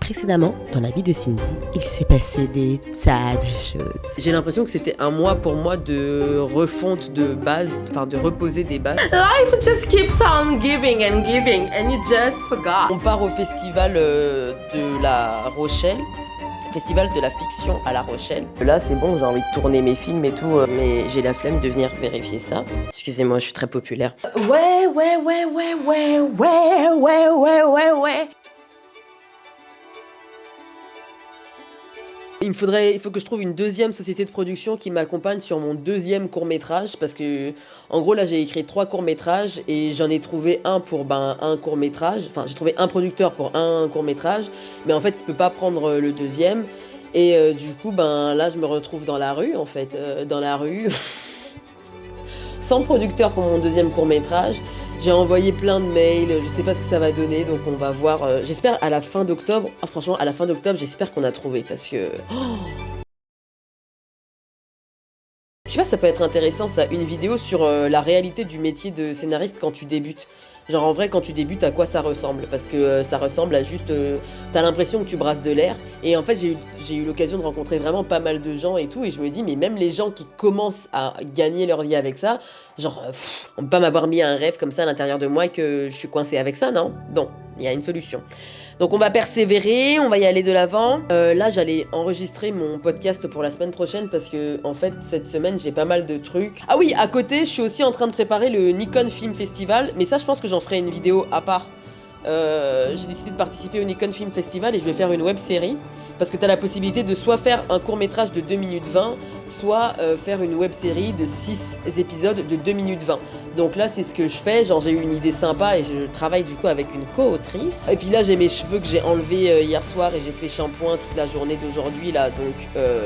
Précédemment, dans la vie de Cindy, il s'est passé des tas de choses. J'ai l'impression que c'était un mois pour moi de refonte de base, enfin de reposer des bases. Life just keeps on giving and you just forgot. On part au festival de La Rochelle. Festival de la fiction à La Rochelle. Là, c'est bon, j'ai envie de tourner mes films et tout, mais j'ai la flemme de venir vérifier ça. Excusez-moi, je suis très populaire. Ouais. Il faut que je trouve une deuxième société de production qui m'accompagne sur mon deuxième court-métrage parce que, en gros, là, j'ai écrit 3 courts-métrages et j'en ai trouvé un pour un court-métrage. Enfin, j'ai trouvé un producteur pour un court-métrage, mais en fait, il peut pas prendre le deuxième. Et du coup, là, je me retrouve dans la rue, en fait. Dans la rue, sans producteur pour mon deuxième court-métrage. J'ai envoyé plein de mails, je sais pas ce que ça va donner, donc on va voir. J'espère à la fin d'octobre. Ah, franchement, à la fin d'octobre, j'espère qu'on a trouvé parce que. Je sais pas si ça peut être intéressant, ça, une vidéo sur la réalité du métier de scénariste quand tu débutes. Genre en vrai, quand tu débutes, à quoi ça ressemble? Parce que ça ressemble à juste... t'as l'impression que tu brasses de l'air. Et en fait, j'ai eu l'occasion de rencontrer vraiment pas mal de gens et tout. Et je me dis, mais même les gens qui commencent à gagner leur vie avec ça, genre, on peut pas m'avoir mis un rêve comme ça à l'intérieur de moi et que je suis coincée avec ça, non? Non, il y a une solution. Donc on va persévérer, on va y aller de l'avant. Là, j'allais enregistrer mon podcast pour la semaine prochaine parce que, en fait, cette semaine, j'ai pas mal de trucs. Ah oui, à côté, je suis aussi en train de préparer le Nikon Film Festival, mais ça, je pense que j'en ferai une vidéo à part. J'ai décidé de participer au Nikon Film Festival et je vais faire une web série. Parce que tu as la possibilité de soit faire un court-métrage de 2 minutes 20, soit faire une web-série de 6 épisodes de 2 minutes 20. Donc là, c'est ce que je fais. Genre, j'ai eu une idée sympa et je travaille du coup avec une co-autrice. Et puis là, j'ai mes cheveux que j'ai enlevés hier soir et j'ai fait shampoing toute la journée d'aujourd'hui. Là, donc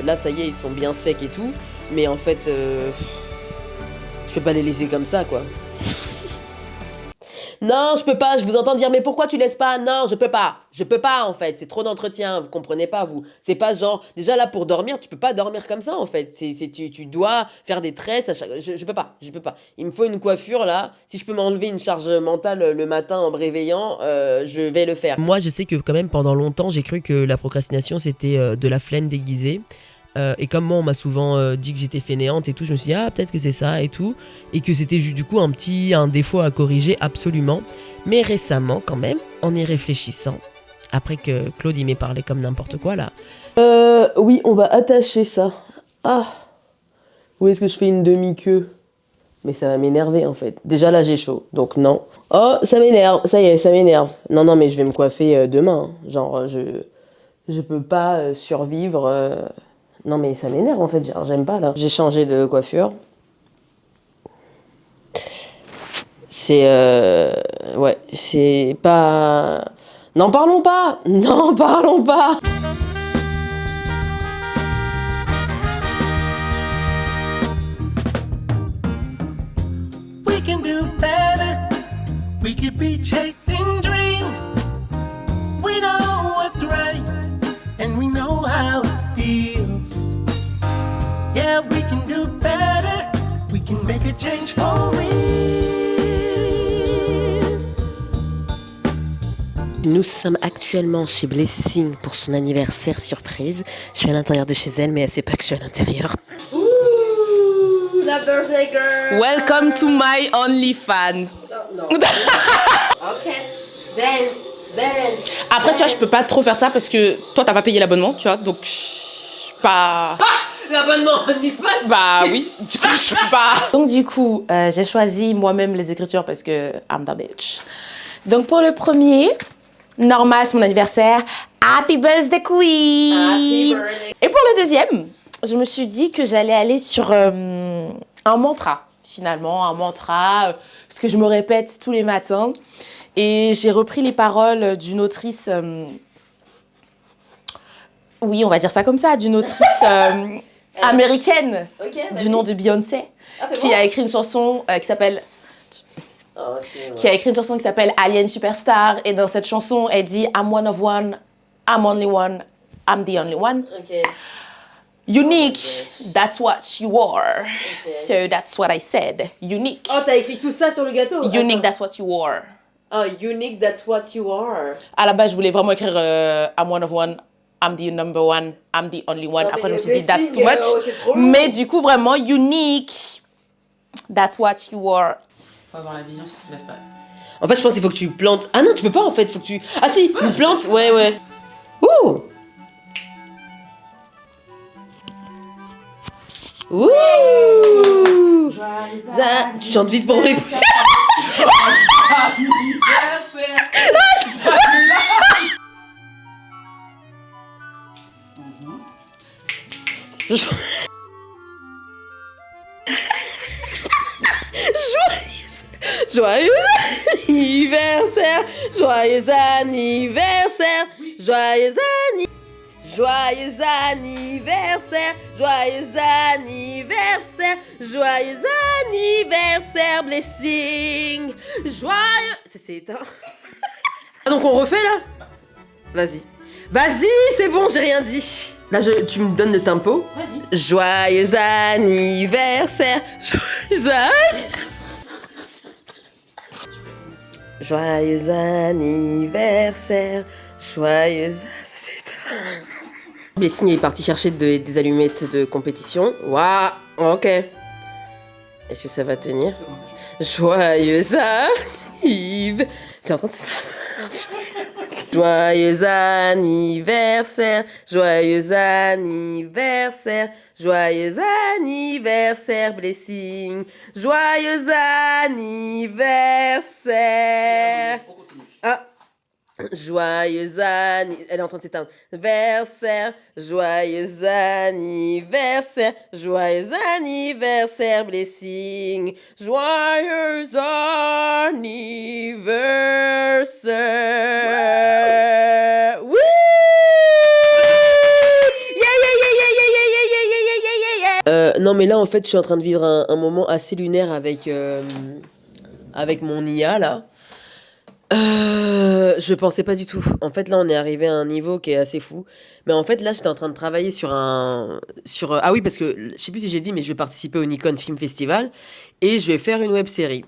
là, ça y est, ils sont bien secs et tout. Mais en fait, je peux pas les laisser comme ça, quoi. Non, je peux pas, je vous entends dire, mais pourquoi tu laisses pas? Non, je peux pas en fait, c'est trop d'entretien, vous comprenez pas vous. C'est pas genre, déjà là pour dormir, tu peux pas dormir comme ça en fait, tu dois faire des tresses à chaque... Je peux pas. Il me faut une coiffure là, si je peux m'enlever une charge mentale le matin en me réveillant, je vais le faire. Moi, je sais que quand même, pendant longtemps, j'ai cru que la procrastination, c'était de la flemme déguisée. Et comme moi on m'a souvent dit que j'étais fainéante et tout, je me suis dit peut-être que c'est ça et tout, et que c'était du coup un défaut à corriger absolument. Mais récemment quand même, en y réfléchissant, après que Claude il m'ait parlé comme n'importe quoi là. Oui, on va attacher ça. Ah, où est-ce que je fais une demi-queue? Mais ça va m'énerver en fait. Déjà là j'ai chaud, donc non. Oh, ça m'énerve, ça y est, ça m'énerve. Non, mais je vais me coiffer demain. Genre je peux pas survivre... Non mais ça m'énerve en fait, j'aime pas là. J'ai changé de coiffure. C'est... Ouais, c'est pas... N'en parlons pas. We can do better. We could be chasing dreams. We know what's right and we know how it feels. Yeah, we can do better. We can make a change for real. Nous sommes actuellement chez Blessing pour son anniversaire surprise. Je suis à l'intérieur de chez elle, mais elle sait pas que je suis à l'intérieur. Ouh, la birthday girl. Welcome to my only fan. No. Ok, dance. Après, tu vois, je peux pas trop faire ça parce que toi, t'as pas payé l'abonnement, tu vois, donc je suis pas... L'abonnement OnlyFans. Bah oui, du coup, je peux pas... Donc du coup, j'ai choisi moi-même les écritures parce que I'm the bitch. Donc pour le premier, normal, c'est mon anniversaire. Happy birthday, queen! Happy birthday. Et pour le deuxième, je me suis dit que j'allais aller sur un mantra, finalement, ce que je me répète tous les matins. Et j'ai repris les paroles d'une autrice... oui, on va dire ça comme ça, d'une autrice américaine du nom de Beyoncé, qui a écrit une chanson qui s'appelle... qui a écrit une chanson qui s'appelle Alien Superstar, et dans cette chanson, elle dit I'm one of one, I'm only one, I'm the only one. Okay. Unique, that's what you are. So that's what I said. Unique. Oh, t'as écrit tout ça sur le gâteau? Unique, Attends. that's what you are. Oh, unique, that's what you are. À la base, je voulais vraiment écrire I'm one of one, I'm the number one, I'm the only one. Non, Après, je me mais suis dit that's too blessing, much. c'est trop long. Mais du coup, vraiment unique, that's what you are. Faut avoir la vision sur ce qui va se passer. En fait, je pense qu'il faut que tu plantes. Ah non, tu peux pas en fait, faut que tu. Ah si, une plante, ouais. Ouh! Ouh! Tu chantes vite pour les bouches. Joyeux anniversaire, joyeux anniversaire, joyeux anniversaire, joyeux anniversaire, joyeux anniversaire, blessing, joyeux... Ça s'est éteint. Ah donc on refait là? Vas-y. Vas-y, c'est bon, j'ai rien dit. Là, tu me donnes le tempo. Vas-y. Joyeux anniversaire, joyeux anniversaire. Joyeux anniversaire, joyeux... Ça s'est éteint. Blessing est parti chercher des allumettes de compétition. Waouh, ok. Est-ce que ça va tenir? Joyeux anniversaire. C'est en train de s'éteindre. Joyeux anniversaire, joyeux anniversaire, joyeux anniversaire, blessing, joyeux anniversaire. On continue. Ah, joyeux anniversaire, elle est en train de s'éteindre. Versaire, joyeux anniversaire, joyeux anniversaire, blessing, joyeux anniversaire. Oui! Non mais là en fait je suis en train de vivre un moment assez lunaire avec mon IA là. Je pensais pas du tout. En fait, là, on est arrivé à un niveau qui est assez fou. Mais en fait, là, j'étais en train de travailler sur ah oui, parce que, je sais plus si j'ai dit, mais je vais participer au Nikon Film Festival. Et je vais faire une web-série.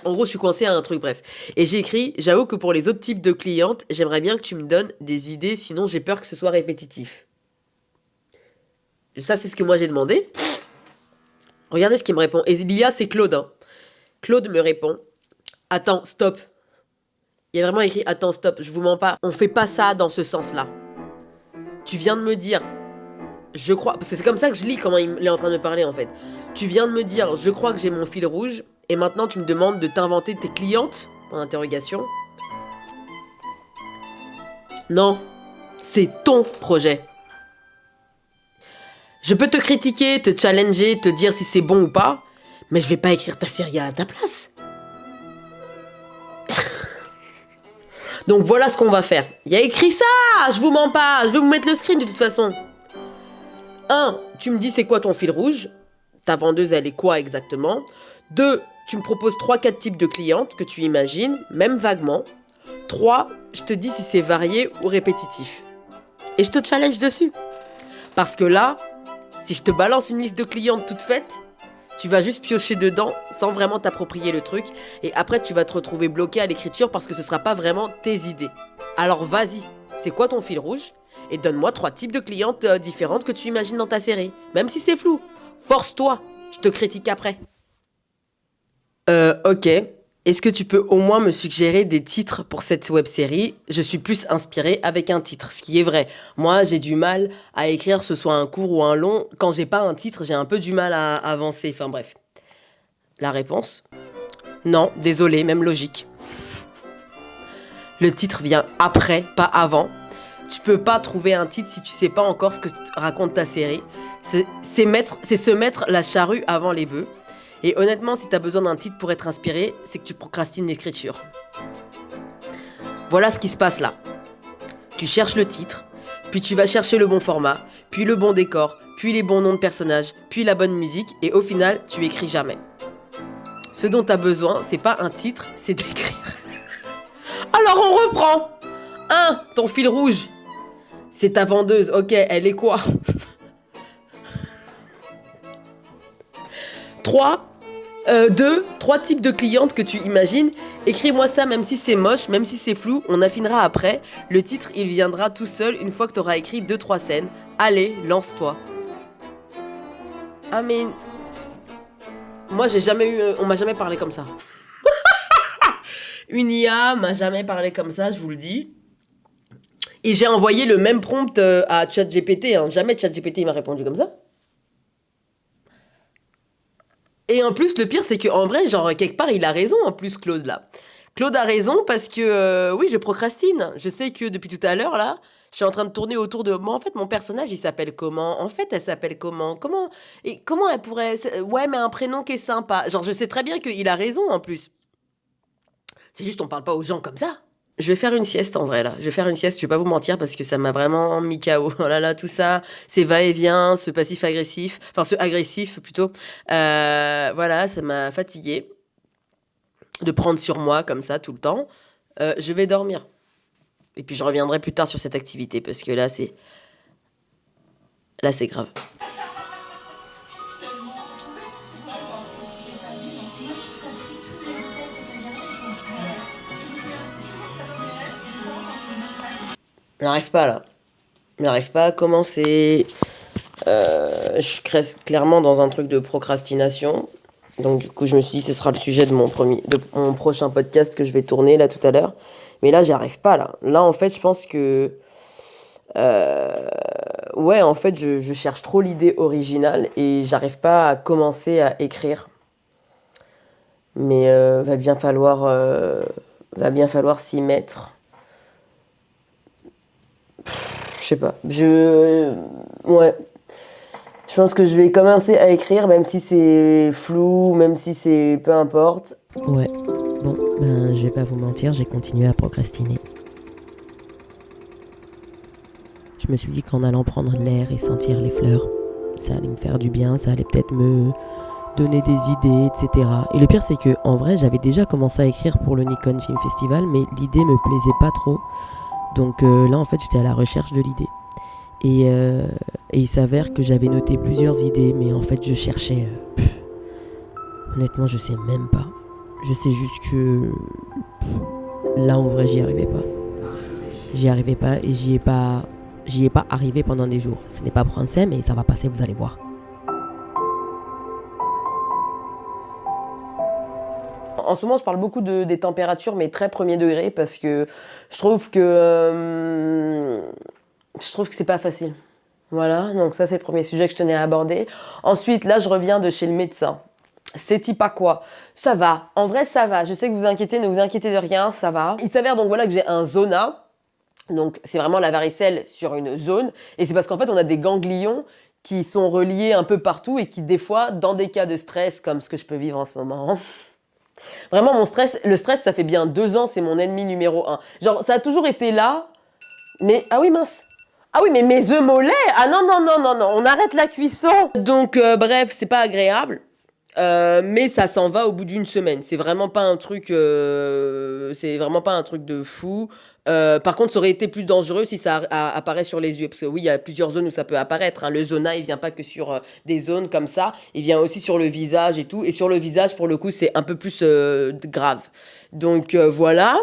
En gros, je suis coincée à un truc, bref. Et j'ai écrit, j'avoue que pour les autres types de clientes, j'aimerais bien que tu me donnes des idées, sinon j'ai peur que ce soit répétitif. Ça, c'est ce que moi j'ai demandé. Regardez ce qu'il me répond. Et l'IA, c'est Claude, hein. Claude me répond, attends, stop. Il y a vraiment écrit, attends, stop, je vous mens pas. On fait pas ça dans ce sens-là. Tu viens de me dire, je crois, parce que c'est comme ça que je lis comment il est en train de me parler en fait. Tu viens de me dire, je crois que j'ai mon fil rouge, et maintenant tu me demandes de t'inventer tes clientes, en interrogation. Non, c'est ton projet. Je peux te critiquer, te challenger, te dire si c'est bon ou pas, mais je vais pas écrire ta série à ta place. Donc voilà ce qu'on va faire. Il y a écrit ça, je vous mens pas, je vais vous mettre le screen de toute façon. 1, tu me dis c'est quoi ton fil rouge. Ta vendeuse elle est quoi exactement. 2, tu me proposes 3-4 types de clientes que tu imagines, même vaguement. 3, je te dis si c'est varié ou répétitif. Et je te challenge dessus. Parce que là, si je te balance une liste de clientes toute faite, tu vas juste piocher dedans sans vraiment t'approprier le truc. Et après, tu vas te retrouver bloqué à l'écriture parce que ce sera pas vraiment tes idées. Alors vas-y, c'est quoi ton fil rouge? Et donne-moi 3 types de clientes différentes que tu imagines dans ta série. Même si c'est flou. Force-toi, je te critique après. Ok. Est-ce que tu peux au moins me suggérer des titres pour cette web-série? Je suis plus inspirée avec un titre, ce qui est vrai. Moi, j'ai du mal à écrire, ce soit un court ou un long. Quand j'ai pas un titre, j'ai un peu du mal à avancer. Enfin bref. La réponse? Non, désolé, même logique. Le titre vient après, pas avant. Tu peux pas trouver un titre si tu sais pas encore ce que raconte ta série. C'est se mettre la charrue avant les bœufs. Et honnêtement, si t'as besoin d'un titre pour être inspiré, c'est que tu procrastines l'écriture. Voilà ce qui se passe là. Tu cherches le titre, puis tu vas chercher le bon format, puis le bon décor, puis les bons noms de personnages, puis la bonne musique, et au final, tu écris jamais. Ce dont t'as besoin, c'est pas un titre, c'est d'écrire. Alors on reprend. 1, ton fil rouge. C'est ta vendeuse, ok, elle est quoi? 3, 3 types de clientes que tu imagines. Écris-moi ça, même si c'est moche, même si c'est flou, on affinera après. Le titre, il viendra tout seul une fois que tu auras écrit 2-3 scènes. Allez, lance-toi. Ah mais... Moi, on m'a jamais parlé comme ça. Une IA m'a jamais parlé comme ça, je vous le dis. Et j'ai envoyé le même prompt à ChatGPT. Jamais ChatGPT m'a répondu comme ça. Et en plus, le pire, c'est qu'en vrai, genre, quelque part, il a raison, en plus, Claude, là. Claude a raison parce que, oui, je procrastine. Je sais que depuis tout à l'heure, là, je suis en train de tourner autour de... Moi, en fait, mon personnage, il s'appelle comment? En fait, elle s'appelle comment? Et comment elle pourrait... Ouais, mais un prénom qui est sympa. Genre, je sais très bien qu'il a raison, en plus. C'est juste, on parle pas aux gens comme ça. Je vais faire une sieste en vrai là. Je vais faire une sieste, je vais pas vous mentir parce que ça m'a vraiment mis KO. Oh là là, tout ça, ces va-et-vient, ce passif agressif, enfin ce agressif plutôt. Voilà, ça m'a fatiguée de prendre sur moi comme ça tout le temps. Je vais dormir. Et puis je reviendrai plus tard sur cette activité parce que là c'est grave. Je n'arrive pas là. Je n'arrive pas à commencer. Je suis clairement dans un truc de procrastination. Donc du coup, je me suis dit ce sera le sujet de mon prochain podcast que je vais tourner là tout à l'heure. Mais là, j'y arrive pas là. Là, en fait, je pense que... ouais, en fait, je cherche trop l'idée originale et j'arrive pas à commencer à écrire. Mais va bien falloir s'y mettre. Je sais pas. Ouais. Je pense que je vais commencer à écrire, même si c'est flou, même si c'est peu importe. Ouais. Bon, je vais pas vous mentir, j'ai continué à procrastiner. Je me suis dit qu'en allant prendre l'air et sentir les fleurs, ça allait me faire du bien, ça allait peut-être me donner des idées, etc. Et le pire, c'est que en vrai, j'avais déjà commencé à écrire pour le Nikon Film Festival, mais l'idée me plaisait pas trop. Donc là, en fait, j'étais à la recherche de l'idée. Et il s'avère que j'avais noté plusieurs idées, mais en fait, je cherchais... honnêtement, je sais même pas. Je sais juste que... là, en vrai, j'y arrivais pas. J'y arrivais pas et j'y ai pas arrivé pendant des jours. Ce n'est pas français, mais ça va passer, vous allez voir. En ce moment, je parle beaucoup des températures, mais très premier degré, parce que je trouve que c'est pas facile. Voilà, donc ça, c'est le premier sujet que je tenais à aborder. Ensuite, là, je reviens de chez le médecin. C'est-il pas quoi? Ça va. En vrai, ça va. Je sais que vous inquiétez, ne vous inquiétez de rien, ça va. Il s'avère donc voilà que j'ai un zona. Donc, c'est vraiment la varicelle sur une zone. Et c'est parce qu'en fait, on a des ganglions qui sont reliés un peu partout et qui, des fois, dans des cas de stress, comme ce que je peux vivre en ce moment... Vraiment, le stress, ça fait bien 2 ans, c'est mon ennemi numéro 1. Genre, ça a toujours été là, mais... Ah oui, mince. Ah oui, mais mes œufs mollets. Ah non, on arrête la cuisson. Donc, bref, c'est pas agréable. Mais ça s'en va au bout d'une semaine. C'est vraiment pas un truc de fou. Par contre, ça aurait été plus dangereux si ça apparaît sur les yeux. Parce que oui, il y a plusieurs zones où ça peut apparaître. Hein. Le zona, il vient pas que sur des zones comme ça. Il vient aussi sur le visage et tout. Et sur le visage, pour le coup, c'est un peu plus grave. Donc voilà.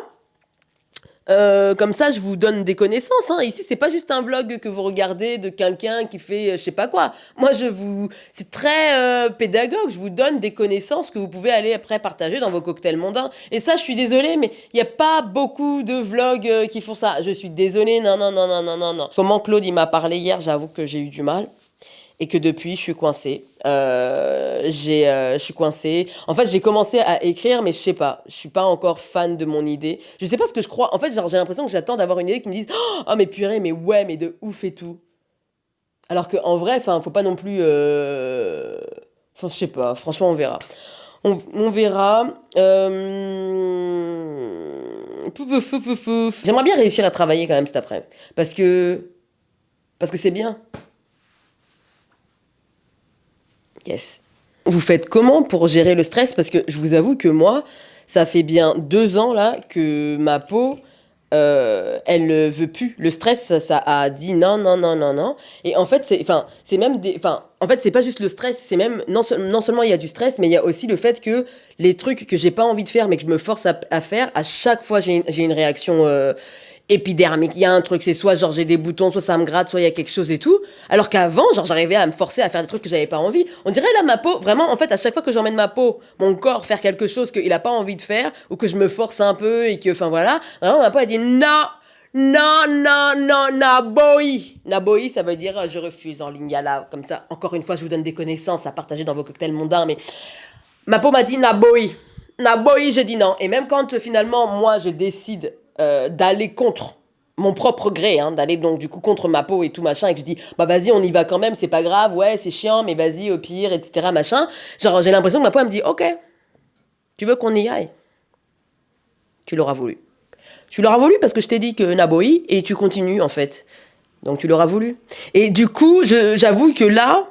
Comme ça, je vous donne des connaissances. Hein. Ici, c'est pas juste un vlog que vous regardez de quelqu'un qui fait je sais pas quoi. Moi, c'est très pédagogue. Je vous donne des connaissances que vous pouvez aller après partager dans vos cocktails mondains. Et ça, je suis désolée, mais il y a pas beaucoup de vlogs qui font ça. Je suis désolée. Non. Comment Claude, il m'a parlé hier, j'avoue que j'ai eu du mal. Et que depuis, je suis coincée. Je suis coincée. En fait, j'ai commencé à écrire, mais je sais pas. Je suis pas encore fan de mon idée. Je sais pas ce que je crois. En fait, genre, j'ai l'impression que j'attends d'avoir une idée qui me dise « Oh, mais purée, mais ouais, mais de ouf et tout. » Alors qu'en vrai, faut pas non plus... je sais pas. Franchement, on verra. On verra. J'aimerais bien réussir à travailler quand même cet après-midi. Parce que c'est bien. Yes. Vous faites comment pour gérer le stress? Parce que je vous avoue que moi, ça fait bien 2 ans là que ma peau, elle veut plus. Le stress, ça a dit non, non, non, non, non. Et en fait, c'est même en fait, c'est pas juste le stress, c'est même, non seulement il y a du stress, mais il y a aussi le fait que les trucs que j'ai pas envie de faire, mais que je me force à faire, à chaque fois, j'ai une réaction épidermique. Il y a un truc, c'est soit genre j'ai des boutons, soit ça me gratte, soit il y a quelque chose et tout. Alors qu'avant, genre j'arrivais à me forcer à faire des trucs que j'avais pas envie. On dirait là ma peau, vraiment en fait à chaque fois que j'emmène ma peau, mon corps faire quelque chose qu'il a pas envie de faire ou que je me force un peu et que enfin voilà, vraiment ma peau elle dit non. Non, non, non, Naboï. Naboï, ça veut dire je refuse en lingala. Comme ça, encore une fois, je vous donne des connaissances à partager dans vos cocktails mondains. Mais ma peau m'a dit Naboï. Naboï, j'ai dit non. Et même quand finalement, moi, je décide d'aller contre mon propre gré, hein, d'aller donc du coup contre ma peau et tout machin, et que je dis bah vas-y on y va quand même, c'est pas grave, ouais c'est chiant mais vas-y au pire etc machin, genre j'ai l'impression que ma peau elle me dit ok, tu veux qu'on y aille, tu l'auras voulu parce que je t'ai dit que Naboï et tu continues en fait, donc tu l'auras voulu. Et du coup j'avoue que là,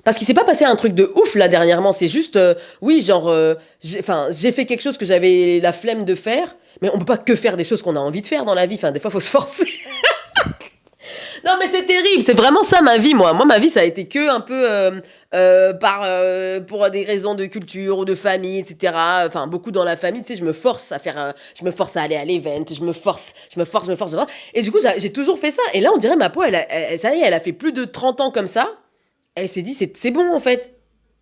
parce qu'il s'est pas passé un truc de ouf là dernièrement, c'est juste oui genre j'ai fait quelque chose que j'avais la flemme de faire. Mais on peut pas que faire des choses qu'on a envie de faire dans la vie. Enfin, des fois, faut se forcer. Non, mais c'est terrible. C'est vraiment ça, ma vie, moi. Moi, ma vie, ça a été que un peu pour des raisons de culture ou de famille, etc. Enfin, beaucoup dans la famille, tu sais, je me force à faire... je me force à aller à l'event. Je me force. Et du coup, j'ai toujours fait ça. Et là, on dirait, ma peau, ça y est, elle a fait plus de 30 ans comme ça. Elle s'est dit, c'est bon, en fait.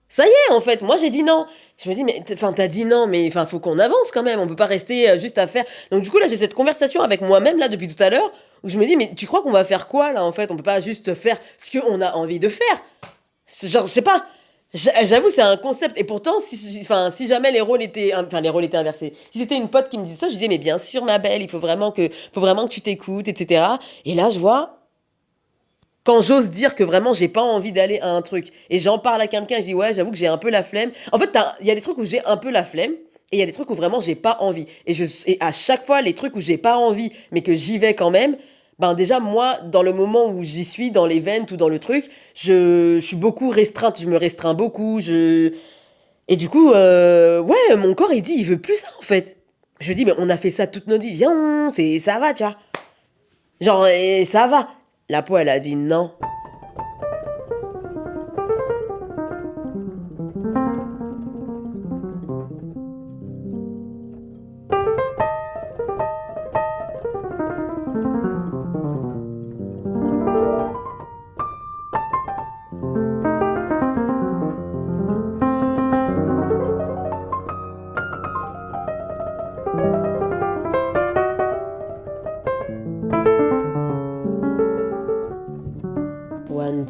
Ça y est, en fait, moi j'ai dit non. Je me dis, mais t'as dit non, mais faut qu'on avance quand même, on peut pas rester juste à faire. Donc du coup, là, j'ai cette conversation avec moi-même, là, depuis tout à l'heure, où je me dis, mais tu crois qu'on va faire quoi, là, en fait? On peut pas juste faire ce qu'on a envie de faire. Genre, je sais pas. J'avoue, c'est un concept. Et pourtant, si jamais les rôles étaient inversés, si c'était une pote qui me disait ça, je disais, mais bien sûr, ma belle, faut vraiment que tu t'écoutes, etc. Et là, je vois. Quand j'ose dire que vraiment j'ai pas envie d'aller à un truc et j'en parle à quelqu'un, je dis ouais, j'avoue que j'ai un peu la flemme. En fait, il y a des trucs où j'ai un peu la flemme et il y a des trucs où vraiment j'ai pas envie. Et à chaque fois, les trucs où j'ai pas envie mais que j'y vais quand même, ben déjà moi, dans le moment où j'y suis, dans l'event ou dans le truc, je suis beaucoup restreinte, je me restreins beaucoup. Et du coup, ouais, mon corps il dit il veut plus ça en fait. Je me dis mais on a fait ça toute notre vie, viens, ça va, tu vois. Genre, ça va. La peau, elle a dit non.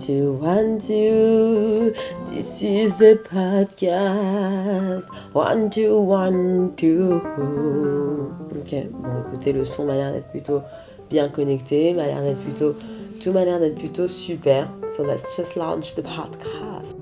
One, two, this is the podcast. One, two. Ok, bon écoutez, le son m'a l'air d'être plutôt bien connecté, tout m'a l'air d'être plutôt super. So let's just launch the podcast.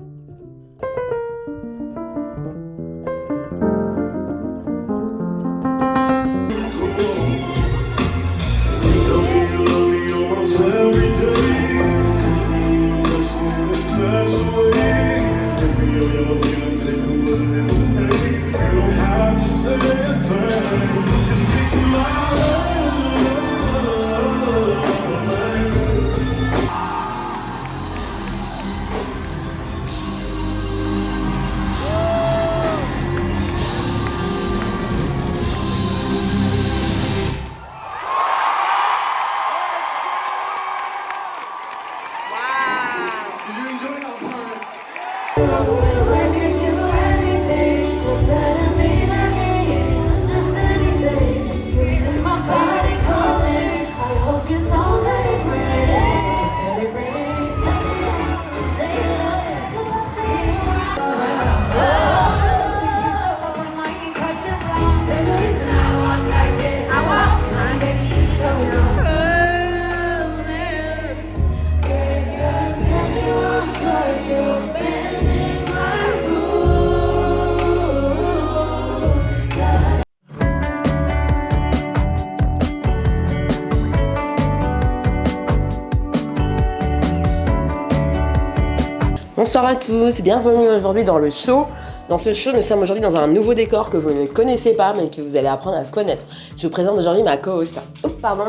Bonsoir à tous, bienvenue aujourd'hui dans le show. Dans ce show, nous sommes aujourd'hui dans un nouveau décor que vous ne connaissez pas, mais que vous allez apprendre à connaître. Je vous présente aujourd'hui ma co-host. Oh, pardon.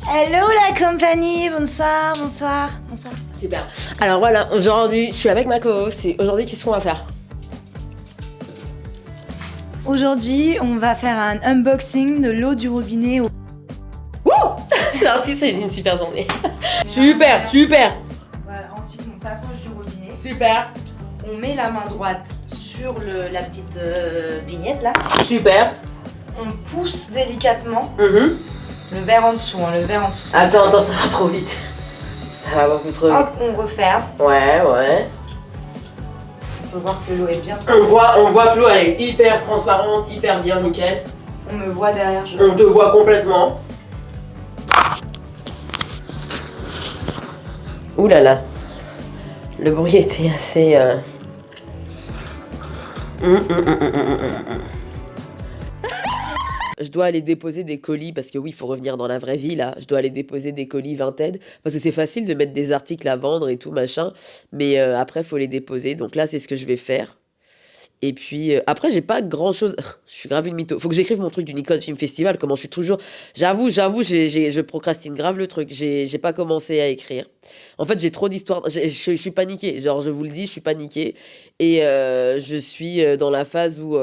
Hello la compagnie, bonsoir, bonsoir, bonsoir. Super. Alors voilà, aujourd'hui, je suis avec ma co-host et aujourd'hui, qu'est-ce qu'on va faire? Aujourd'hui, on va faire un unboxing de l'eau du robinet. Wouh. C'est parti, c'est une super journée. Super, super. Voilà, ensuite, on s'approche du robinet. Super, On met la main droite sur la petite vignette là. super. On pousse délicatement Mhm. le verre en dessous, hein, le verre en dessous. Attends, ça va trop vite. Ça va beaucoup trop vite. Hop, on referme. Ouais. On peut voir que l'eau est bien On voit que l'eau elle est hyper transparente, hyper bien, nickel. On me voit derrière, je On te voit complètement. Ouh là là. Le bruit était assez... Je dois aller déposer des colis parce que oui, il faut revenir dans la vraie vie là. Je dois aller déposer des colis Vinted parce que c'est facile de mettre des articles à vendre et tout machin, mais après faut les déposer. Donc là, c'est ce que je vais faire. Et puis après, j'ai pas grand chose. Je suis grave une mytho. Faut que j'écrive mon truc du Nikon Film Festival. Comment je suis toujours. J'avoue, je procrastine grave le truc. J'ai pas commencé à écrire. En fait, j'ai trop d'histoires. Je suis paniquée. Genre, je vous le dis, je suis paniquée. Et je suis dans la phase où.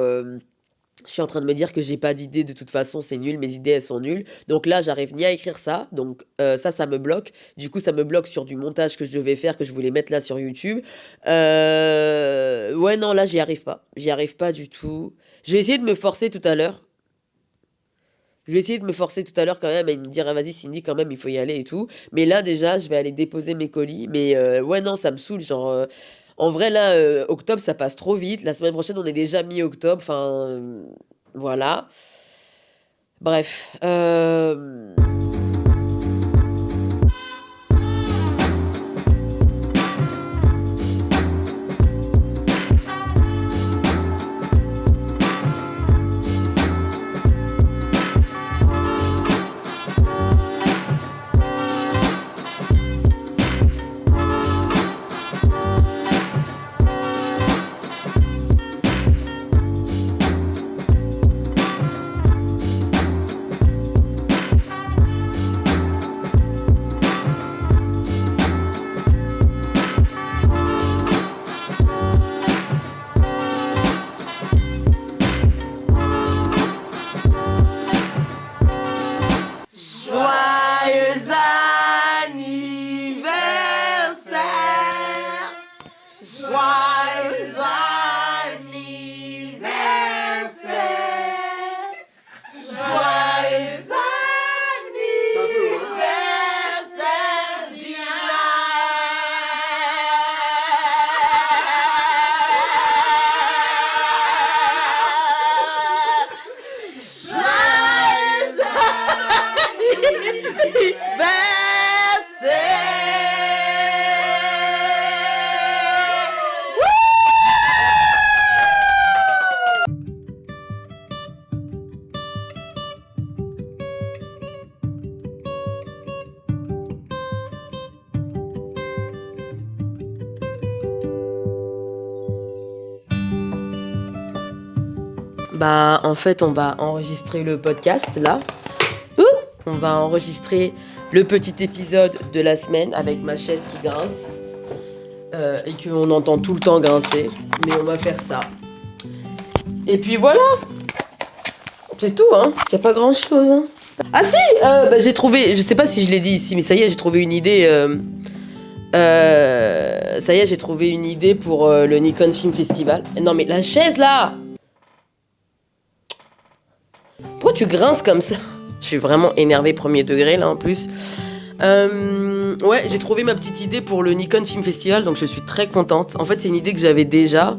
Je suis en train de me dire que j'ai pas d'idée de toute façon, c'est nul, mes idées elles sont nulles. Donc là, j'arrive ni à écrire ça, donc ça me bloque. Du coup, ça me bloque sur du montage que je devais faire, que je voulais mettre là sur YouTube. Ouais, non, là, j'y arrive pas du tout. Je vais essayer de me forcer tout à l'heure. Quand même et me dire, ah, vas-y Cindy, quand même, il faut y aller et tout. Mais là, déjà, je vais aller déposer mes colis. Mais ouais, non, ça me saoule, genre... En vrai, là, octobre, ça passe trop vite. La semaine prochaine, on est déjà mi-octobre. Enfin, voilà. Bref. Joyeux anniversaire! Joyeux anniversaire! Joyeux anniversaire, Bah, en fait, on va enregistrer le podcast là. On va enregistrer le petit épisode de la semaine avec ma chaise qui grince et qu'on entend tout le temps grincer. Mais on va faire ça. Et puis voilà. C'est tout, hein. Y a pas grand chose. Hein. Ah si, bah, j'ai trouvé. Je sais pas si je l'ai dit ici, mais ça y est, j'ai trouvé une idée. Ça y est, j'ai trouvé une idée pour le Nikon Film Festival. Non mais la chaise là. Pourquoi tu grinces comme ça? Je suis vraiment énervée premier degré là en plus. Ouais, j'ai trouvé ma petite idée pour le Nikon Film Festival, donc je suis très contente. En fait, c'est une idée que j'avais déjà.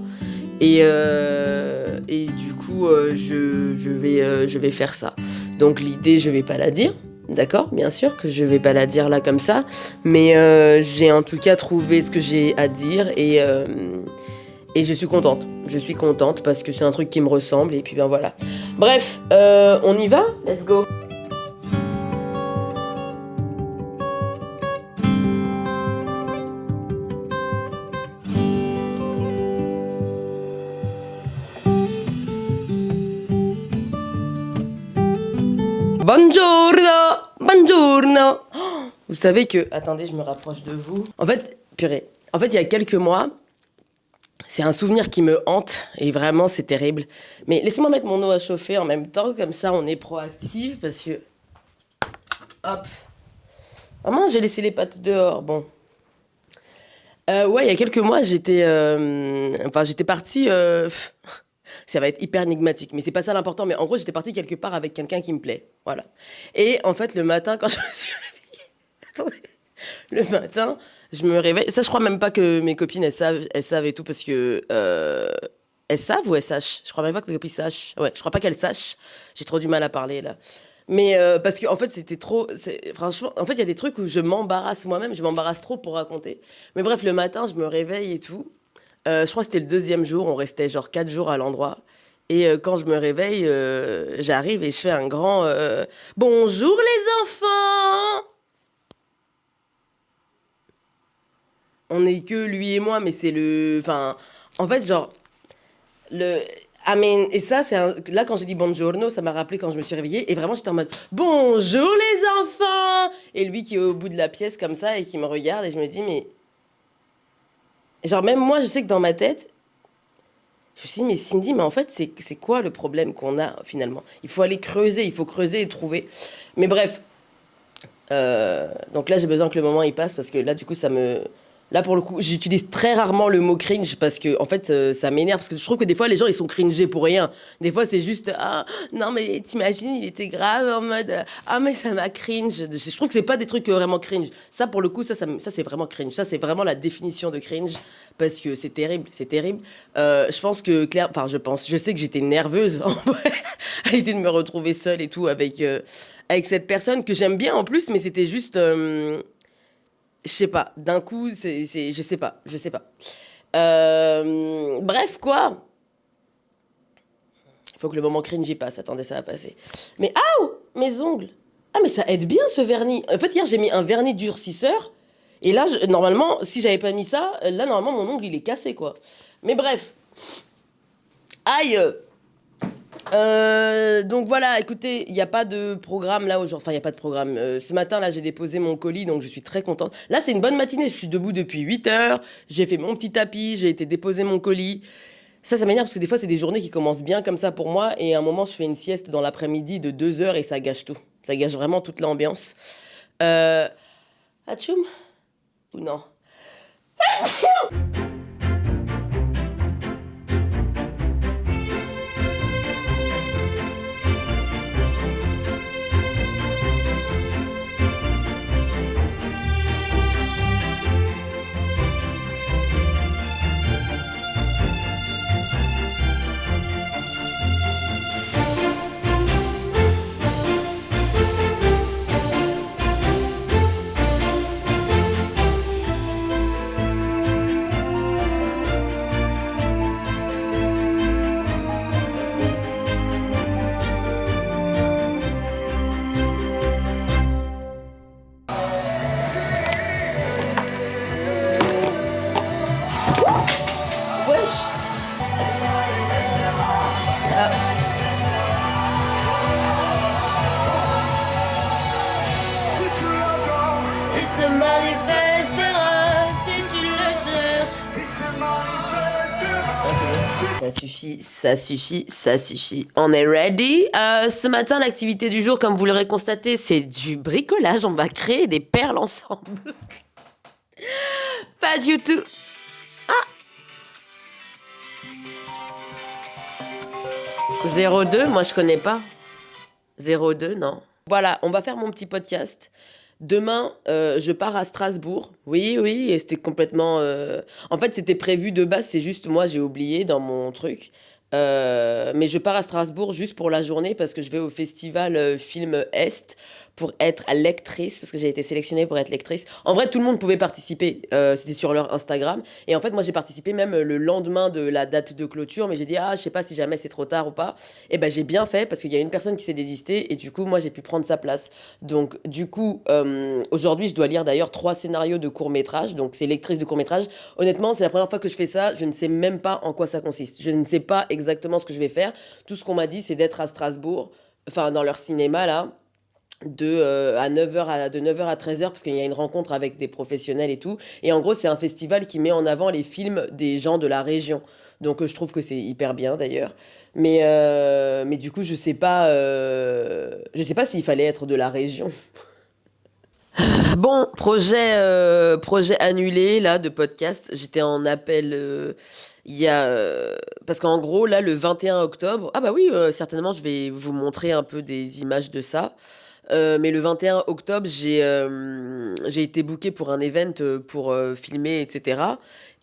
Et du coup, je vais faire ça. Donc l'idée, je vais pas la dire. D'accord, bien sûr que je vais pas la dire là comme ça. Mais j'ai en tout cas trouvé ce que j'ai à dire et je suis contente. Je suis contente parce que c'est un truc qui me ressemble et puis ben voilà. Bref, on y va? Let's go! Buongiorno, buongiorno. Oh, vous savez que... Attendez, je me rapproche de vous. En fait, purée. En fait, il y a quelques mois, c'est un souvenir qui me hante et vraiment, c'est terrible. Mais laissez-moi mettre mon eau à chauffer en même temps, comme ça, on est proactif parce que... Hop. Vraiment, j'ai laissé les pattes dehors. Bon. Ouais, il y a quelques mois, j'étais partie... Ça va être hyper énigmatique, mais c'est pas ça l'important. Mais en gros, j'étais partie quelque part avec quelqu'un qui me plaît. Voilà. Et en fait, le matin, quand je me suis réveillée... Attendez. Le matin, je me réveille... Ça, je crois même pas que mes copines, elles savent et tout, parce que... Elles savent ou elles sachent? Je crois même pas que mes copines sachent. Ouais, je crois pas qu'elles sachent. J'ai trop du mal à parler, là. Mais parce que en fait c'était trop franchement en fait il y a des trucs où je m'embarrasse moi-même, je m'embarrasse trop pour raconter. Mais bref, le matin je me réveille et tout. Je crois que c'était le 2e jour, on restait genre 4 jours à l'endroit. Et quand je me réveille, j'arrive et je fais un grand bonjour les enfants. On n'est que lui et moi, mais c'est le en fait genre le I mean, et ça, là, quand j'ai dit buongiorno, ça m'a rappelé quand je me suis réveillée. Et vraiment, j'étais en mode bonjour les enfants. Et lui qui est au bout de la pièce comme ça et qui me regarde. Et je me dis, mais. Genre, même moi, je sais que dans ma tête, je me suis dit, mais Cindy, mais en fait, c'est quoi le problème qu'on a finalement? Il faut aller creuser, il faut creuser et trouver. Mais bref. Donc là, j'ai besoin que le moment il passe parce que là, du coup, ça me. Là, pour le coup, j'utilise très rarement le mot cringe parce que, en fait, ça m'énerve. Parce que je trouve que des fois, les gens, ils sont cringés pour rien. Des fois, c'est juste, ah, non, mais t'imagines, il était grave en mode, ah, mais ça m'a cringe. Je trouve que c'est pas des trucs vraiment cringe. Ça, pour le coup, ça c'est vraiment cringe. Ça, c'est vraiment la définition de cringe parce que c'est terrible, c'est terrible. Je pense que Claire, je sais que j'étais nerveuse, en vrai, à l'idée de me retrouver seule et tout avec cette personne que j'aime bien en plus, mais c'était juste. Je sais pas, d'un coup, je sais pas. Bref, quoi. Il faut que le moment cringe y passe. Attendez, ça va passer. Mais, mes ongles. Ah, mais ça aide bien, ce vernis. En fait, hier, j'ai mis un vernis durcisseur. Et là, normalement, si j'avais pas mis ça, là, normalement, mon ongle, il est cassé, quoi. Mais bref. Aïe. Donc voilà, écoutez, il n'y a pas de programme là aujourd'hui. Enfin, il n'y a pas de programme. Ce matin, là, j'ai déposé mon colis, donc je suis très contente. Là, c'est une bonne matinée. Je suis debout depuis 8 heures. J'ai fait mon petit tapis, j'ai été déposer mon colis. Ça m'énerve parce que des fois, c'est des journées qui commencent bien comme ça pour moi. Et à un moment, je fais une sieste dans l'après-midi de 2 heures et ça gâche tout. Ça gâche vraiment toute l'ambiance. Atchoum? Ou non? Ça suffit. On est ready. Ce matin, l'activité du jour, comme vous l'aurez constaté, c'est du bricolage. On va créer des perles ensemble. Pas du tout. Ah 02, moi je connais pas. 02, non. Voilà, on va faire mon petit podcast. Demain, je pars à Strasbourg. Oui, et c'était complètement... En fait, c'était prévu de base, c'est juste moi, j'ai oublié dans mon truc. Mais je pars à Strasbourg juste pour la journée parce que je vais au festival Film Est pour être lectrice, parce que j'ai été sélectionnée pour être lectrice. En vrai, tout le monde pouvait participer, c'était sur leur Instagram. Et en fait, moi, j'ai participé même le lendemain de la date de clôture, mais j'ai dit, je sais pas si jamais c'est trop tard ou pas. Et ben, j'ai bien fait, parce qu'il y a une personne qui s'est désistée, et du coup, moi, j'ai pu prendre sa place. Donc, du coup, aujourd'hui, je dois lire d'ailleurs 3 scénarios de court-métrage, donc c'est lectrice de court-métrage. Honnêtement, c'est la première fois que je fais ça, je ne sais même pas en quoi ça consiste. Je ne sais pas exactement ce que je vais faire. Tout ce qu'on m'a dit, c'est d'être à Strasbourg, enfin, dans leur cinéma, là, de 9h à 13h parce qu'il y a une rencontre avec des professionnels et tout. Et en gros, c'est un festival qui met en avant les films des gens de la région. Donc je trouve que c'est hyper bien d'ailleurs. Mais du coup, je sais pas s'il fallait être de la région. Bon, projet annulé là de podcast. J'étais en appel il y a parce qu'en gros là le 21 octobre. Ah bah oui, certainement je vais vous montrer un peu des images de ça. Mais le 21 octobre, j'ai été bookée pour un event pour filmer, etc.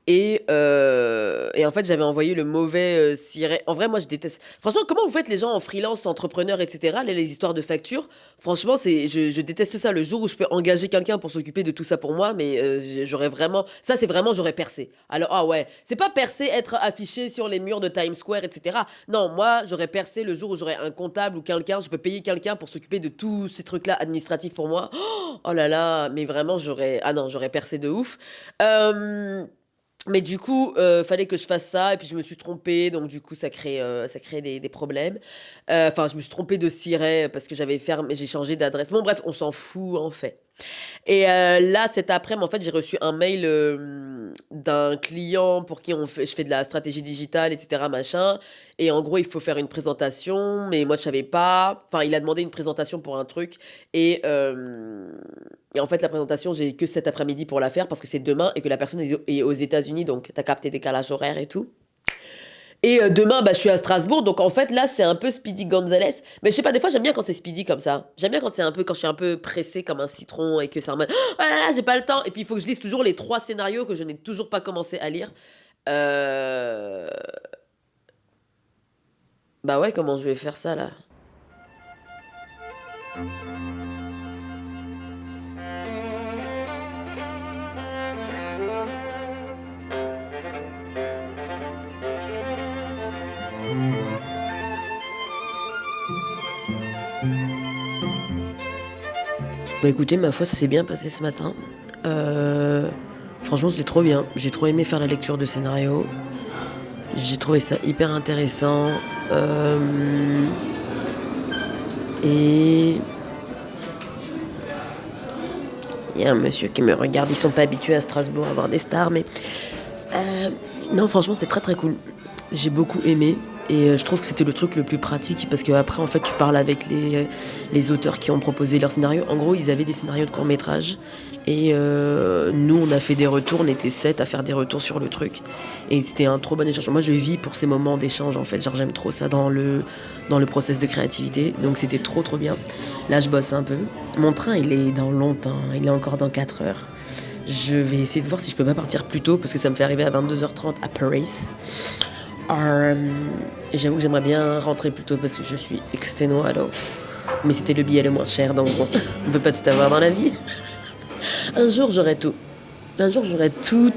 Et en fait, j'avais envoyé le mauvais siret. En vrai, moi, je déteste. Franchement, comment vous faites les gens en freelance, entrepreneurs, etc. Les histoires de factures. Franchement, je déteste ça. Le jour où je peux engager quelqu'un pour s'occuper de tout ça pour moi, mais j'aurais vraiment. Ça, c'est vraiment, j'aurais percé. Alors, ah ouais, c'est pas percer, être affiché sur les murs de Times Square, etc. Non, moi, j'aurais percé le jour où j'aurais un comptable ou quelqu'un. Je peux payer quelqu'un pour s'occuper de tous ces trucs-là administratifs pour moi. Oh là là, mais vraiment, j'aurais. Ah non, j'aurais percé de ouf. Mais du coup, fallait que je fasse ça et puis je me suis trompée, donc du coup ça crée des problèmes. Enfin, je me suis trompée de siret parce que j'ai changé d'adresse. Bon bref, on s'en fout en fait. Et là, cet après-midi, en fait, j'ai reçu un mail d'un client pour qui je fais de la stratégie digitale, etc., machin. Et en gros, il faut faire une présentation, mais moi, je savais pas. Enfin, il a demandé une présentation pour un truc. Et en fait, la présentation, j'ai que cet après-midi pour la faire parce que c'est demain et que la personne est aux États-Unis, donc t'as capté décalage horaire et tout. Et demain, bah, je suis à Strasbourg, donc en fait, là, c'est un peu Speedy Gonzalez. Mais je sais pas, des fois, j'aime bien quand c'est Speedy comme ça. J'aime bien quand je suis un peu pressée comme un citron et que c'est en mode, oh là là, j'ai pas le temps. Et puis, il faut que je lise toujours les 3 scénarios que je n'ai toujours pas commencé à lire. Euh... Bah ouais, comment je vais faire ça, là? Bah écoutez, ma foi, ça s'est bien passé ce matin. Franchement, c'était trop bien. J'ai trop aimé faire la lecture de scénario. J'ai trouvé ça hyper intéressant. Et il y a un monsieur qui me regarde. Ils sont pas habitués à Strasbourg à voir des stars, mais non, franchement, c'était très très cool. J'ai beaucoup aimé. Et je trouve que c'était le truc le plus pratique parce qu'après, en fait, tu parles avec les auteurs qui ont proposé leur scénario. En gros, ils avaient des scénarios de court-métrage. Et nous, on a fait des retours. On était 7 à faire des retours sur le truc. Et c'était un trop bon échange. Moi, je vis pour ces moments d'échange, en fait. Genre, j'aime trop ça dans le process de créativité. Donc, c'était trop, trop bien. Là, je bosse un peu. Mon train, il est dans longtemps. Il est encore dans 4 heures. Je vais essayer de voir si je peux pas partir plus tôt parce que ça me fait arriver à 22h30 à Paris. Et j'avoue que j'aimerais bien rentrer plus tôt parce que je suis exténuado. Mais c'était le billet le moins cher, donc bon, on peut pas tout avoir dans la vie. Un jour j'aurai tout. Un jour j'aurai tout.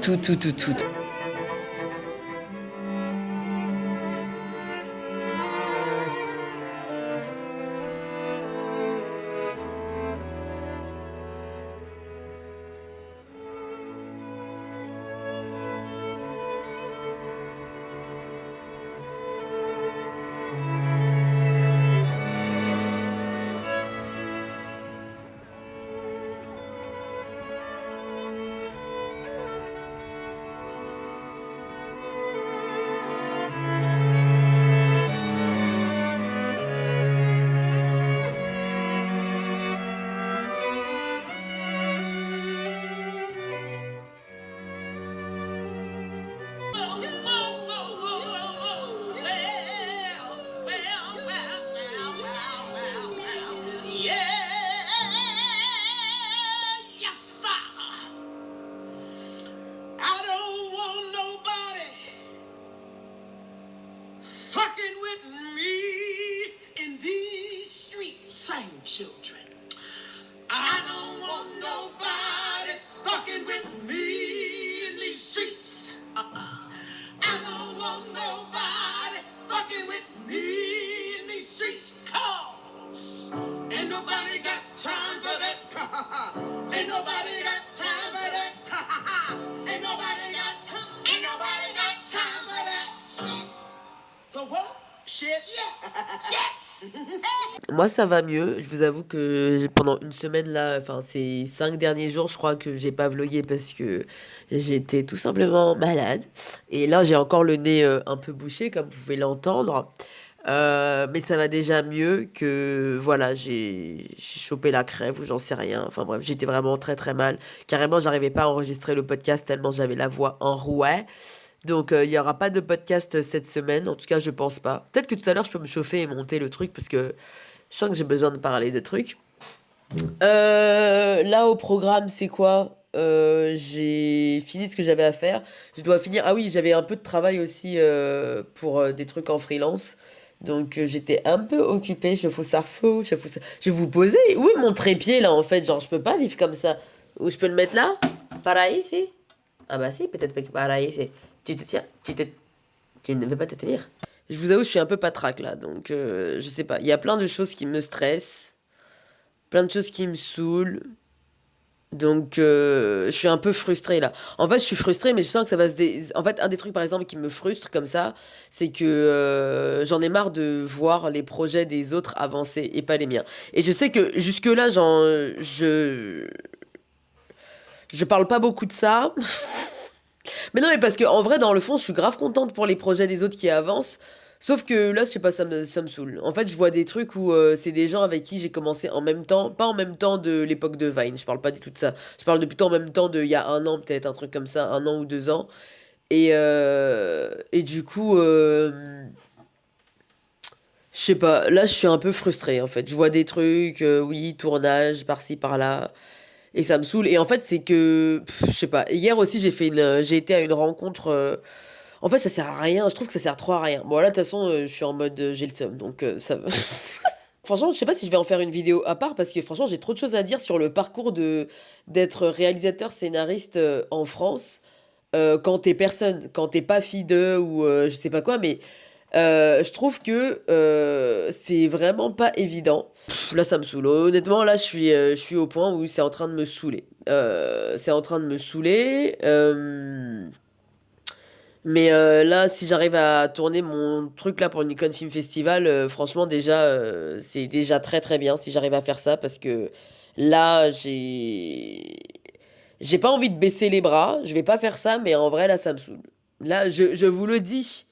Moi, ça va mieux. Je vous avoue que pendant une semaine là, enfin ces 5 derniers jours, je crois que j'ai pas vlogué parce que j'étais tout simplement malade. Et là, j'ai encore le nez un peu bouché, comme vous pouvez l'entendre. Mais ça va déjà mieux que voilà, j'ai chopé la crève ou j'en sais rien. Enfin bref, j'étais vraiment très très mal. Carrément, j'arrivais pas à enregistrer le podcast tellement j'avais la voix en rouet. Donc il y aura pas de podcast cette semaine. En tout cas, je pense pas. Peut-être que tout à l'heure, je peux me chauffer et monter le truc parce que je sens que j'ai besoin de parler de trucs. Là, au programme, c'est quoi? J'ai fini ce que j'avais à faire. Je dois finir. Ah oui, j'avais un peu de travail aussi pour des trucs en freelance. Donc j'étais un peu occupée. Je fous ça faux. Je fous ça. Je vais vous poser. Où est mon trépied là en fait? Genre, je peux pas vivre comme ça. Ou je peux le mettre là? Para ici? Ah bah si, peut-être pas para ici. Tu te tiens. Tu ne veux pas te tenir. Je vous avoue, je suis un peu patraque là. Donc je sais pas. Il y a plein de choses qui me stressent. Plein de choses qui me saoulent. Donc, je suis un peu frustrée là. En fait, je suis frustrée, mais je sens que ça va se En fait, un des trucs, par exemple, qui me frustre comme ça, c'est que j'en ai marre de voir les projets des autres avancer et pas les miens. Et je sais que jusque-là, je parle pas beaucoup de ça. Mais non, mais parce que en vrai, dans le fond, je suis grave contente pour les projets des autres qui avancent. Sauf que là, je sais pas, ça me saoule. En fait, je vois des trucs où c'est des gens avec qui j'ai commencé en même temps, pas en même temps de l'époque de Vine, je parle pas du tout de ça. Je parle de plutôt en même temps de il y a un an, peut-être, un truc comme ça, 1 an ou 2 ans. Et du coup, je sais pas, là, je suis un peu frustrée en fait. Je vois des trucs, oui, tournage par-ci, par-là. Et ça me saoule. Et en fait, c'est que, je sais pas. Hier aussi, j'ai été à une rencontre. En fait, ça sert à rien. Je trouve que ça sert trop à rien. Bon, là, de toute façon, je suis en mode j'ai le seum. Donc, ça. Franchement, je sais pas si je vais en faire une vidéo à part parce que franchement, j'ai trop de choses à dire sur le parcours d'être réalisateur scénariste en France quand t'es personne, quand t'es pas fille d'eux ou je sais pas quoi. Mais je trouve que c'est vraiment pas évident. Là, ça me saoule. Honnêtement, là, je suis au point où c'est en train de me saouler. C'est en train de me saouler. Mais là, si j'arrive à tourner mon truc là pour le Nikon Film Festival, franchement, déjà, c'est déjà très très bien si j'arrive à faire ça parce que là, j'ai pas envie de baisser les bras. Je vais pas faire ça, mais en vrai, là, ça me saoule. Là, je vous le dis.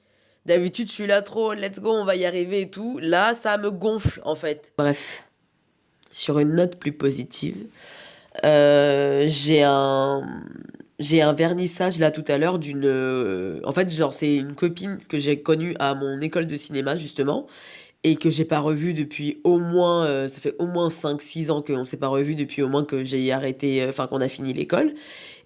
D'habitude, je suis là trop, let's go, on va y arriver et tout. Là, ça me gonfle, en fait. Bref, sur une note plus positive, j'ai un vernissage là tout à l'heure d'une... En fait, genre, c'est une copine que j'ai connue à mon école de cinéma, justement, et que j'ai pas revue depuis au moins... ça fait au moins 5 6 ans qu'on s'est pas revus depuis au moins que j'ai arrêté... Enfin, qu'on a fini l'école.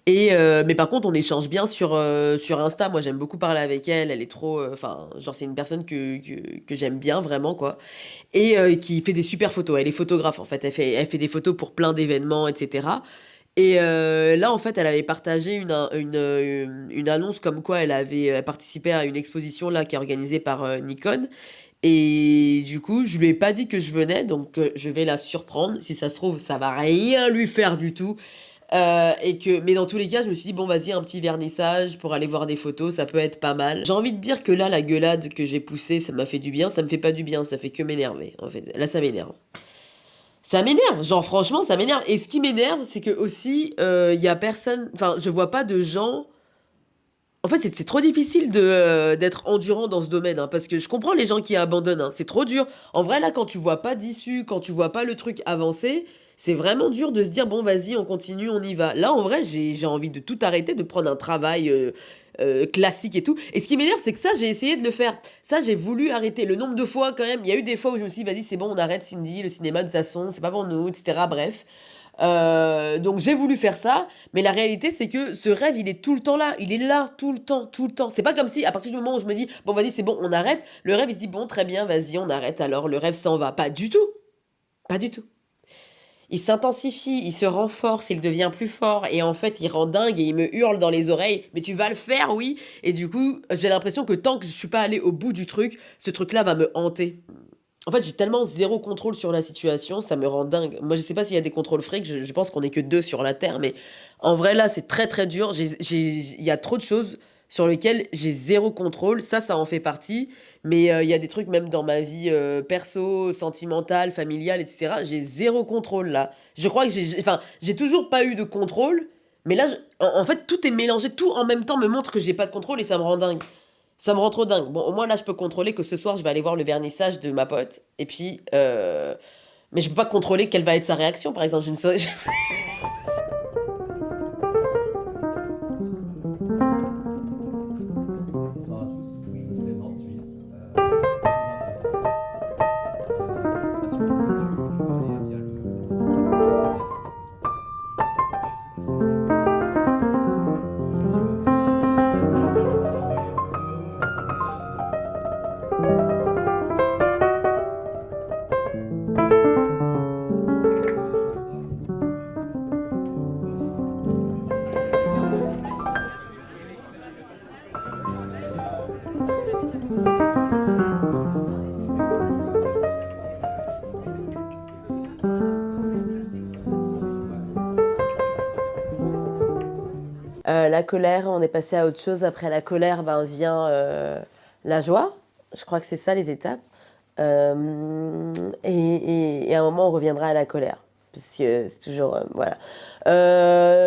Mais par contre, on échange bien sur Insta. Moi, j'aime beaucoup parler avec elle. Elle est trop... Enfin, genre, c'est une personne que j'aime bien, vraiment, quoi. Et qui fait des super photos. Elle est photographe, en fait. Elle fait des photos pour plein d'événements, etc. Et là, en fait, elle avait partagé une annonce comme quoi elle avait participé à une exposition là qui est organisée par Nikon. Et du coup, je lui ai pas dit que je venais, donc je vais la surprendre. Si ça se trouve, ça va rien lui faire du tout. Mais dans tous les cas, je me suis dit, bon, vas-y, un petit vernissage pour aller voir des photos, ça peut être pas mal. J'ai envie de dire que là, la gueulade que j'ai poussée, ça m'a fait du bien. Ça me fait pas du bien, ça fait que m'énerver, en fait. Là, ça m'énerve. Ça m'énerve, genre franchement, ça m'énerve. Et ce qui m'énerve, c'est que aussi, il y a personne. Enfin, je vois pas de gens. En fait, c'est trop difficile d'être endurant dans ce domaine, hein, parce que je comprends les gens qui abandonnent, hein, c'est trop dur. En vrai, là, quand tu vois pas d'issue, quand tu vois pas le truc avancer, c'est vraiment dur de se dire, bon, vas-y, on continue, on y va. Là, en vrai, j'ai envie de tout arrêter, de prendre un travail classique et tout. Et ce qui m'énerve, c'est que ça, j'ai essayé de le faire. Ça, j'ai voulu arrêter. Le nombre de fois, quand même, il y a eu des fois où je me suis dit, vas-y, c'est bon, on arrête, Cindy, le cinéma, de toute façon, c'est pas pour nous, etc. Bref. Donc j'ai voulu faire ça, mais la réalité c'est que ce rêve il est tout le temps là, il est là tout le temps, tout le temps. C'est pas comme si à partir du moment où je me dis bon vas-y c'est bon on arrête, le rêve il se dit bon très bien vas-y on arrête alors le rêve s'en va. Pas du tout, pas du tout. Il s'intensifie, il se renforce, il devient plus fort et en fait il rend dingue et il me hurle dans les oreilles mais tu vas le faire oui et du coup j'ai l'impression que tant que je suis pas allée au bout du truc, ce truc là va me hanter. En fait, j'ai tellement zéro contrôle sur la situation, ça me rend dingue. Moi, je sais pas s'il y a des contrôles fric, je pense qu'on est que 2 sur la Terre, mais en vrai, là, c'est très très dur. Il y a trop de choses sur lequel j'ai zéro contrôle. Ça en fait partie. Mais il y a des trucs même dans ma vie perso, sentimentale, familiale, etc. J'ai zéro contrôle là. Je crois que j'ai toujours pas eu de contrôle. Mais là, en fait, tout est mélangé. Tout en même temps me montre que j'ai pas de contrôle et ça me rend dingue. Ça me rend trop dingue. Bon, au moins là, je peux contrôler que ce soir, je vais aller voir le vernissage de ma pote. Et puis... mais je peux pas contrôler quelle va être sa réaction, par exemple. Je ne saurais... La colère, on est passé à autre chose. Après la colère, vient la joie. Je crois que c'est ça les étapes. Et à un moment, on reviendra à la colère. Parce que c'est toujours... voilà.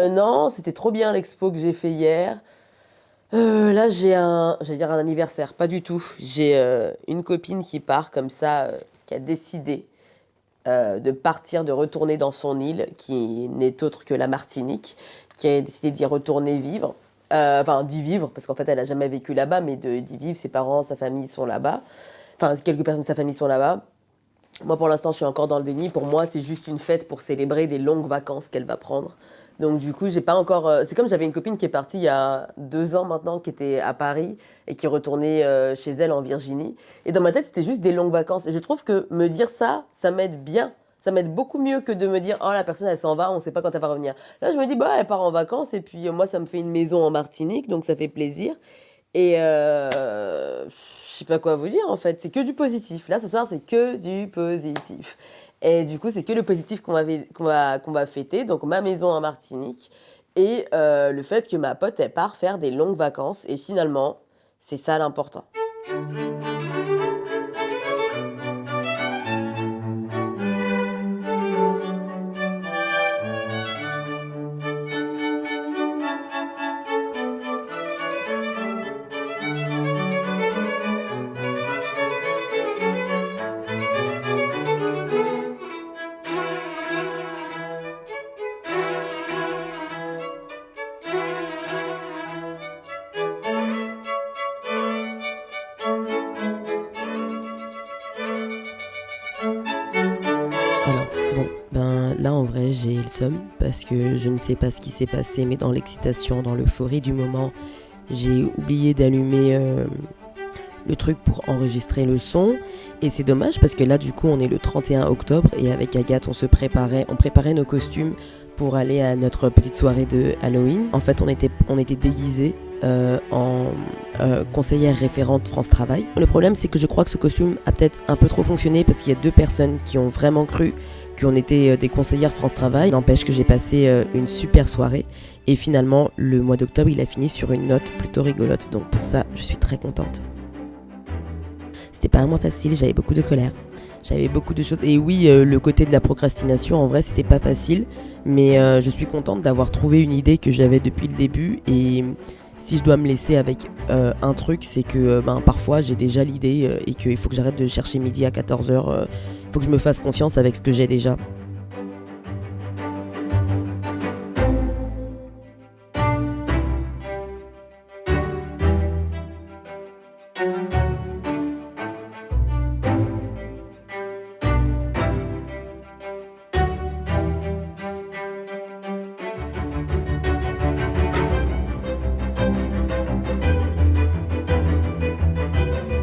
Non, c'était trop bien l'expo que j'ai fait hier. Là, j'allais dire un anniversaire. Pas du tout. J'ai une copine qui part comme ça, qui a décidé de partir, de retourner dans son île, qui n'est autre que la Martinique, qui a décidé d'y retourner vivre. D'y vivre, parce qu'en fait, elle n'a jamais vécu là-bas, mais d'y vivre. Ses parents, sa famille sont là-bas. Enfin, quelques personnes de sa famille sont là-bas. Moi, pour l'instant, je suis encore dans le déni. Pour moi, c'est juste une fête pour célébrer des longues vacances qu'elle va prendre. Donc, du coup, j'ai pas encore... c'est comme j'avais une copine qui est partie il y a 2 ans maintenant, qui était à Paris et qui retournait chez elle en Virginie. Et dans ma tête, c'était juste des longues vacances. Et je trouve que me dire ça m'aide bien. Ça m'aide beaucoup mieux que de me dire « Oh, la personne, elle s'en va, on sait pas quand elle va revenir. » Là, je me dis « Bah, elle part en vacances et puis moi, ça me fait une maison en Martinique, donc ça fait plaisir. » Et je sais pas quoi vous dire, en fait. C'est que du positif. Là, ce soir, c'est que du positif. Et du coup, c'est que le positif qu'on va fêter. Donc, ma maison en Martinique et le fait que ma pote, elle part faire des longues vacances. Et finalement, c'est ça l'important. Là, en vrai, j'ai le seum parce que je ne sais pas ce qui s'est passé, mais dans l'excitation, dans l'euphorie du moment, j'ai oublié d'allumer le truc pour enregistrer le son. Et c'est dommage parce que là, du coup, on est le 31 octobre et avec Agathe, on préparait nos costumes pour aller à notre petite soirée de Halloween. En fait, on était déguisés en conseillère référente France Travail. Le problème, c'est que je crois que ce costume a peut-être un peu trop fonctionné parce qu'il y a 2 personnes qui ont vraiment cru qu'on était des conseillères France Travail. N'empêche que j'ai passé une super soirée et finalement, le mois d'octobre, il a fini sur une note plutôt rigolote. Donc pour ça, je suis très contente. C'était pas un mois facile, j'avais beaucoup de colère. J'avais beaucoup de choses. Et oui, le côté de la procrastination, en vrai, c'était pas facile. Mais je suis contente d'avoir trouvé une idée que j'avais depuis le début. Et si je dois me laisser avec un truc, c'est que parfois j'ai déjà l'idée et qu'il faut que j'arrête de chercher midi à 14h. Il faut que je me fasse confiance avec ce que j'ai déjà.